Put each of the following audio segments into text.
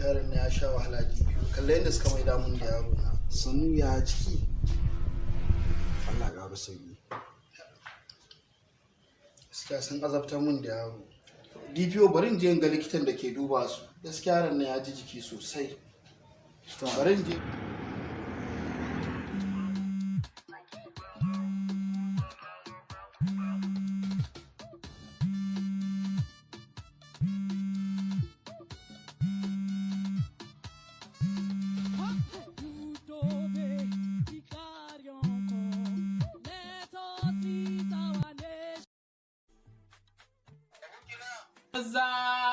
Yaron na ya sha wahala biyu. Kalle yadda suka mai damun da yaro na. Sannu ya ciki. Allah ya ƙara sauki. Gaskiya sun azabtar mun da yaro. DPO bari in je in ga likitan da ke duba su. Gaskiya yaron na ya ji jiki sosai. Bari in je.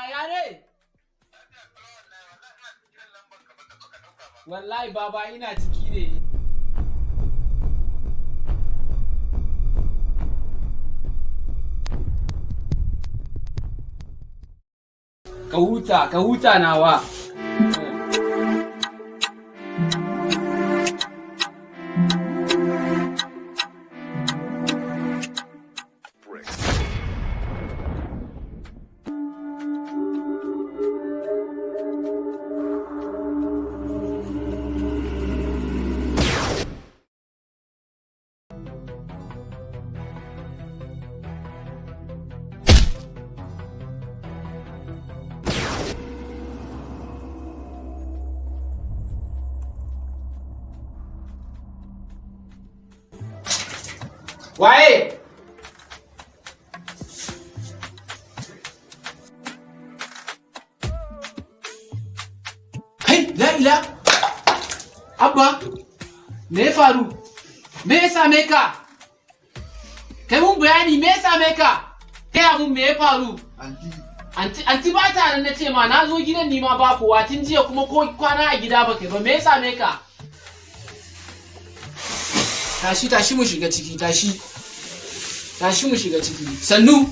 Ya ne? Wallahi baba ina ciki ne. Ka huta nawa. Waye? Kai, la'ila! Abba, me ya faru? Me ya same ka? Kai mun bayani me ya same ka? Kai mun me ya faru? Anti ba ta nan na ce ma na zo gidan ni ma ba kowa tun jiya kuma ko kwana a gida ba kai ba me ya same ka? Tashi mu shiga ciki tashi mu shiga ciki sannu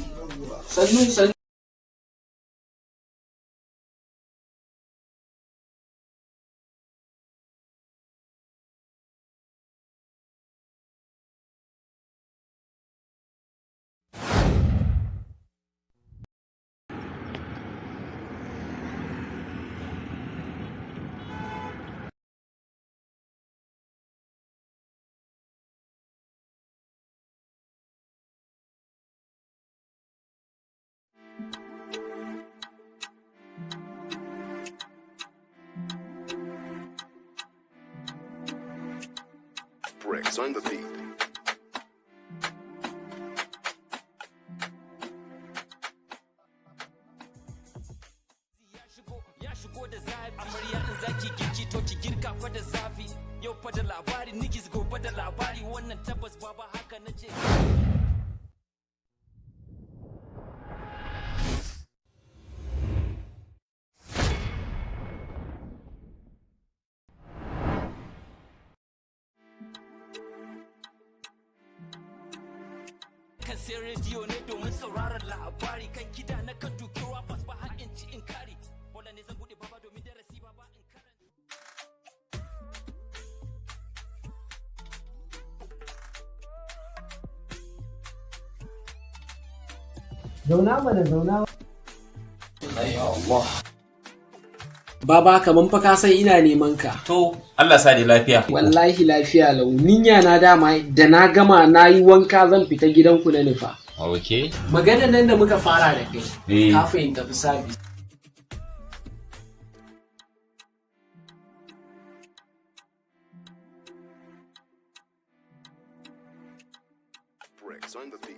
Bricks on the beat. Ya shigo da zafi amarya in zaki girki to ki girka fa da zafi yau fa da labari nigis gobe da labari wannan tabbas baba haka nace kan sai rediyo ne domin sauraron labari kan gida na kan dukewa bas ba har in ci in kari wala ne zan bude baba domin darasi baba in karanta zauna Allah Baba kaman fa ka san ina neman ka. To, Allah sa da lafiya. Wallahi lafiya lau. Ninya na dama da na gama na yi wanka zan fita gidanku na nufa. Okay. Maganar nan da muka fara da kai. Kafin tafi sabis. Bricks on the beat.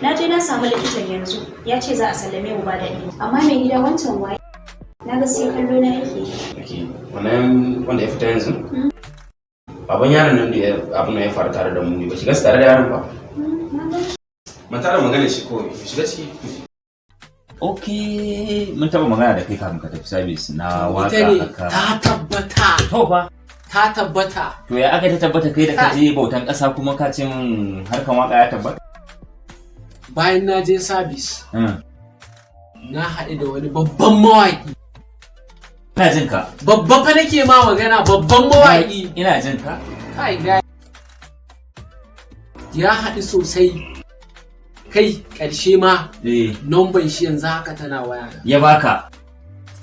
Na je na samu likitan yanzu, ya ce za a sallame mu ba daɗi. Amma mai gida wancan waye? Na ga sai kallo na yake. Okay. Wannan wanda ya fita yanzu? Baban yaron nan da abin ya faru tare da mu ne ba shiga tare da yaron ba. Mun tara magana shi kawai shiga ciki. Okay, mun taba magana da kai kafin ka tafi service na waka aka. Ta tabbata. To fa. Ta tabbata. To ya aka ta tabbata kai da ka je bautan ƙasa kuma ka ce min harkan waka ya tabbata? Bayan na je service. Na haɗu da wani babban mawaƙi. Ina jin ka. Babba fa nake ma magana babban mawaƙi. Ina jin ka. Kai ga. Ya haɗu sosai. Kai ƙarshe ma. Nomban shi yanzu haka tana waya. Ya baka.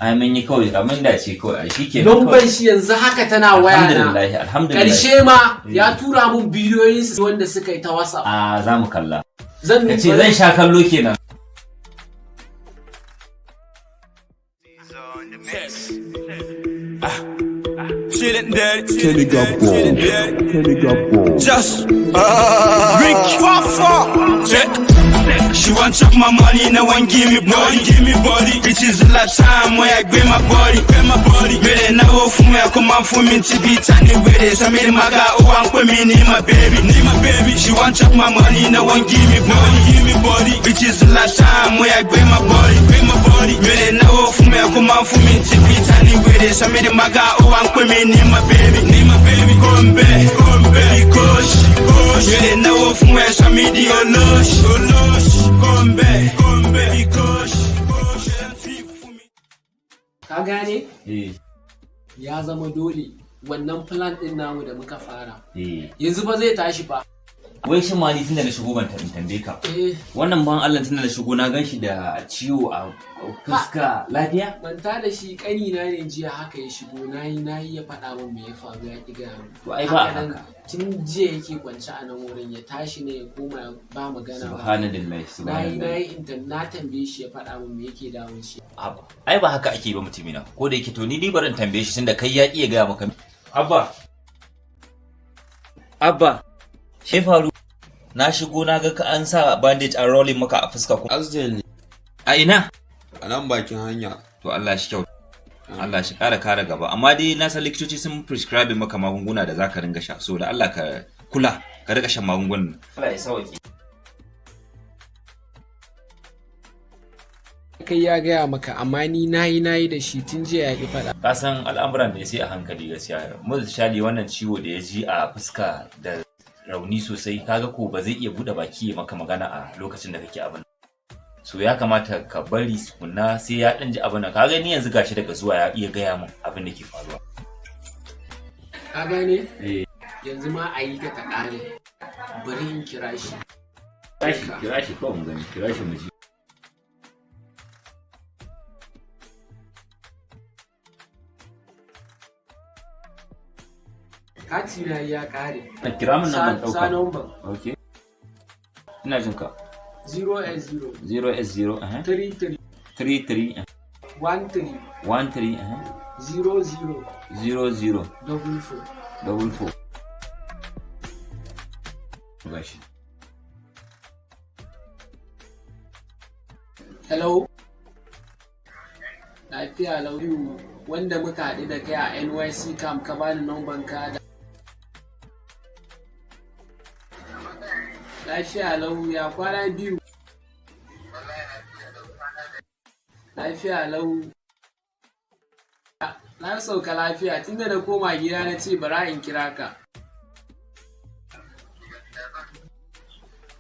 Ai mun yi kawai mun dace kawai shi ke. Nomban shi yanzu haka tana waya na. Alhamdulillah. Ƙarshe ma ya tura mun bidiyoyin su wanda suka yi ta WhatsApp. Za mu kalla. Zan sha kallo kenan. Just Rick check. She want chop my money, no one give me body. This is the last time where I grab my body. Better now for me, I come out for me to be tiny with it. So I made my guy who want with me, need my baby. She want chop my money, no one give me body. This is the last time where I grab my body. Better now for me, I come out for me to be tiny with it. So I made my guy who want with me, need my baby. Come back, because better now for me, so I made the Come back, because ka gane? Ya zama dole wannan plan din namu da muka fara. Yanzu ba zai tashi ba. Wai shi ma ni tunda na shigo ban tambaye ka. Wannan ban Allah tunda na shigo na ganshi da ciwo a fuska lafiya? Manta da shi kani na ne jiya haka ya shigo nayi ya faɗa min me ya faru ya ki gaya min. To ai ba haka. Tun jiya yake kwance a nan wurin ya tashi ne ya koma ba magana ba. Subhanallahi. Nayi na tambaye shi ya faɗa min me yake damun shi. Ai ba haka ake ba mutumina. Ko da yake to ni barin tambaye shi tunda kai ya iya gaya maka. Abba. Shi faru na shigo na ga ka an sa bandage an rolling maka a fuska ko Asdel ne a ina a nan bakin hanya. To Allah shi kyau. Allah shi kara gaba amma dai na san likitoci sun prescribe maka magunguna da zaka ringa sha so da Allah ka kula ka rika shan magungunan. Allah ya sauki. Kai ya gaya maka amma ni nayi da shi tun jiya ya ki faɗa. Ka san al'amuran ne sai a hankali gaskiya. Mu shali wannan ciwo da ya ji a fuska da rauni sosai kaga ko ba zai iya bude baki ya maka magana a lokacin da kake abin. So ya kamata ka bari kunna sai ya dan ji abin nan. Kaga ni yanzu gashi daga zuwa ya iya gaya min abin da ke faruwa. Ka gane? Yanzu ma a yi ta ƙare. Bari in kira shi. Kira shi kawai mu gani. Kira shi mu ji. Kati na ya ƙare. Kira min nan ɗauka. Sa number. Okay. Ina jin ka. 0S0 0S0 33 33 13 13 00 00 44 gashi. Hello. Lafiya lauyu wanda muka haɗu da kai a NYC camp ka bani number ka da lafiya lau ya kwana biyu. Lafiya lau na sauka lafiya tunda na koma gida na ce bara in kira ka.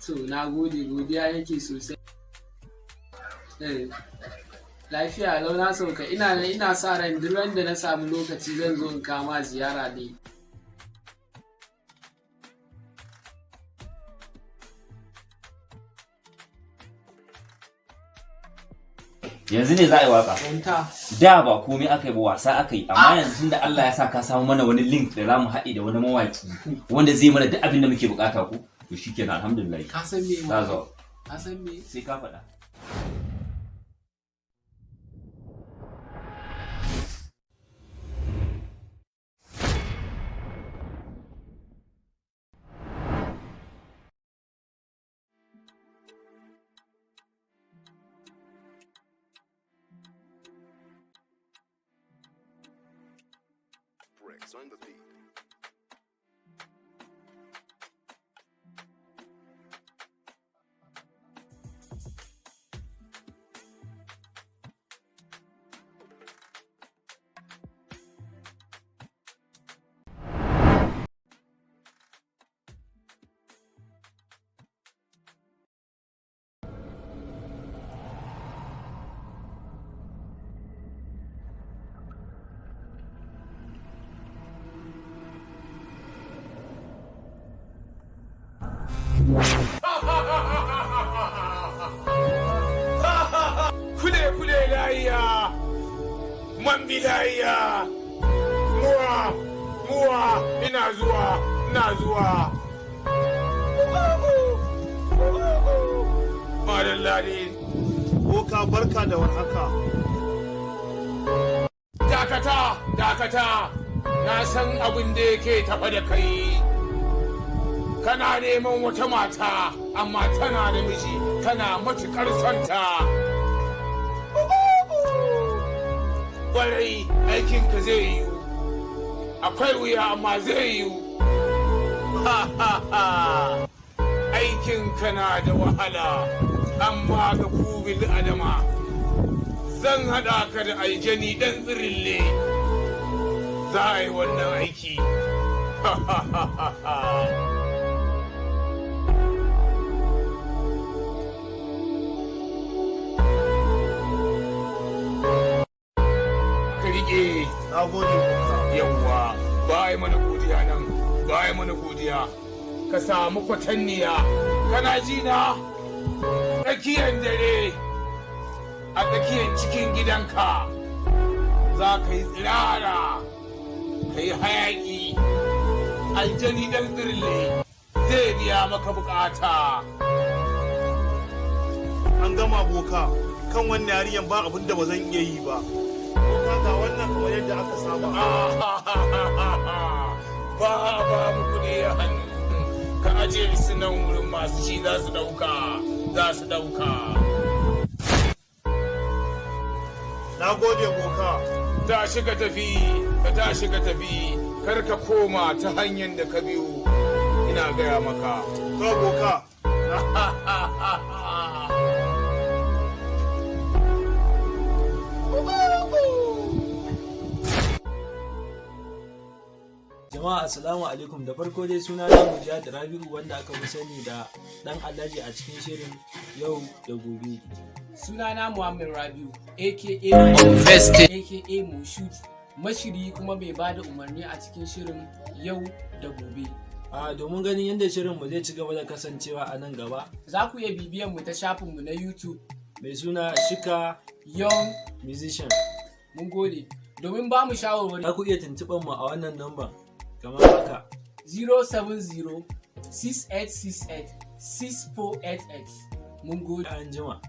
To na godiya yake sosai. Lafiya lau na sauka ina sa ran duk da na samu lokaci zan zo in kama ziyara ne. Yanzu ne za a yi waka. Da ba komai aka yi ba wasa aka yi amma yanzu tunda Allah ya sa ka samu mana wani link da za mu haɗe da wani mawaki wanda zai mana duk abin da muke bukata ko to shikenan alhamdulillah. Ka san me ma? Ka san me? Sai ka faɗa. Kule layya, man bi layya, muwa, ina zuwa. Madalla ne. Boka barka da warhaka. Dakata, na san abin da yake tafa da kai. Kana neman wata mata, amma tana da miji, tana matuƙar santa. Ƙwarai aikinka zai yiwu, akwai wuya amma zai yiwu. Aikinka na da wahala, amma ga kubil adama. Zan haɗa ka da aljani ɗan tsirille, za a yi wannan aiki. Na gode boka. Yawwa, ba yi mana godiya. Ka samu kwatanniya, kana ji na tsakiyar dare, a tsakiyar cikin gidanka, za ka yi tsirara, ka yi hayaƙi, aljani dan tsirle zai biya maka bukata. An gama boka, kan wannan yariyan ba abin da ba zan iya yi ba. Boka ga wannan kamar yadda aka saba. Ba mu kuɗi a hannu, ka ajiye su nan wurin masu shi za su ɗauka. Na gode boka. Tashi ka tafi, kar ka koma ta hanyar da ka biyo, ina gaya maka. To boka. Jama'a assalamu alaikum, da farko dai suna na Mujahid Rabi'u wanda aka fi sani da dan Alhaji a cikin shirin Yau da Gobe. Sunana Muhammad Rabiu aka Moshut, mashiri kuma mai bada umarni a cikin shirin Yau da Gobe. Domin ganin yadda shirin mu zai ci gaba da kasancewa a nan gaba, za ku iya bibiyan mu ta shafin mu na YouTube mai suna Shika Young Musician. Mun gode. Domin ba mu shawarwari, za ku iya tuntuɓar mu a wannan number kamar haka 070 6868 6488. Mun gode. An jima.